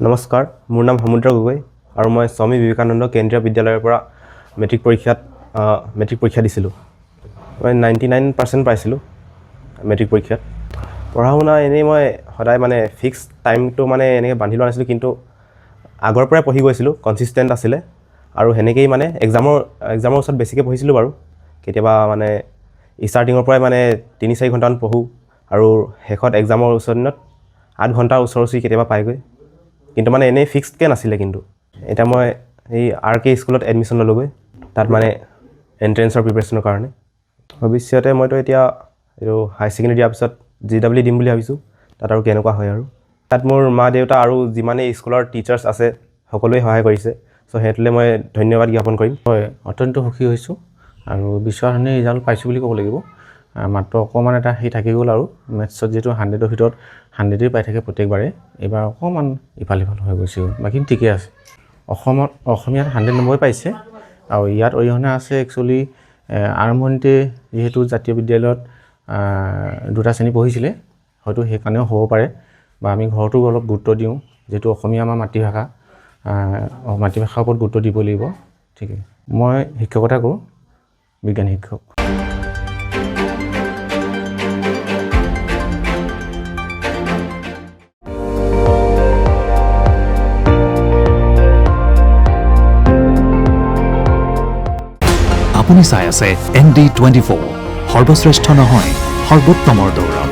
নমস্কাৰ, মোৰ নাম সমুদ্ৰ গগৈ আৰু মই স্বামী বিবেকানন্দ কেন্দ্ৰীয় বিদ্যালয়ৰ পৰা মেট্ৰিক পৰীক্ষা দিছিলোঁ। মই 99% পাইছিলোঁ মেট্ৰিক পৰীক্ষাত। পঢ়া শুনা এনেই মই সদায় মানে ফিক্স টাইমটো মানে এনেকৈ বান্ধি লোৱা নাছিলোঁ, কিন্তু আগৰ পৰাই পঢ়ি গৈছিলোঁ, কনচিষ্টেণ্ট আছিলে আৰু সেনেকৈয়ে মানে এক্সামৰ ওচৰত বেছিকৈ পঢ়িছিলোঁ বাৰু। কেতিয়াবা মানে ষ্টাৰ্টিঙৰ পৰাই মানে 3-4 ঘণ্টামান পঢ়োঁ আৰু শেষত এক্সামৰ ওচৰ দিনত 8 ঘণ্টাৰ ওচৰা-ওচৰি কেতিয়াবা পাইগৈ। কিন্তু মানে এনেই ফিক্সডকৈ নাছিলে। কিন্তু এতিয়া মই এই RK স্কুলত এডমিশ্যন ল'লোগৈ, তাত মানে এণ্ট্ৰেঞ্চৰ প্ৰিপেৰেশ্যনৰ কাৰণে। ভৱিষ্যতে মইতো এতিয়া এইটো হায়াৰ ছেকেণ্ডেৰী দিয়াৰ পিছত JEE দিম বুলি ভাবিছোঁ, তাত আৰু কেনেকুৱা হয় আৰু। তাত মোৰ মা দেউতা আৰু যিমানেই স্কুলৰ টিচাৰ্ছ আছে সকলোৱে সহায় কৰিছে, চ' সিহঁতলৈ মই ধন্যবাদ জ্ঞাপন কৰিম। হয়, অত্যন্ত সুখী হৈছোঁ আৰু বিচৰাখিনি ৰিজাল্ট পাইছোঁ বুলি ক'ব লাগিব। মাত্ৰ অকণমান এটা সেই থাকি গ'ল আৰু মেথছত যিহেতু 100ৰ ভিতৰত 100ই পাই থাকে প্ৰত্যেকবাৰে, এইবাৰ অকণমান ইফাল সিফাল হৈ গৈছে, বাকী ঠিকে আছে। অসমীয়াত 100 নম্বৰে পাইছে আৰু ইয়াত অৰিহণা আছে একচুৱেলি আৰম্ভণিতে যিহেতু জাতীয় বিদ্যালয়ত 2টা শ্ৰেণী পঢ়িছিলে, হয়তো সেইকাৰণেও হ'ব পাৰে, বা আমি ঘৰতো অলপ গুৰুত্ব দিওঁ, যিহেতু অসমীয়া আমাৰ মাতৃভাষাৰ ওপৰত গুৰুত্ব দিব লাগিব। ঠিক আছে, মই শিক্ষকতা কৰোঁ, বিজ্ঞান শিক্ষক। আপুনি চাই আছে ND24, সৰ্বশ্ৰেষ্ঠ নহয় সৰ্বোত্তমৰ দৌৰ।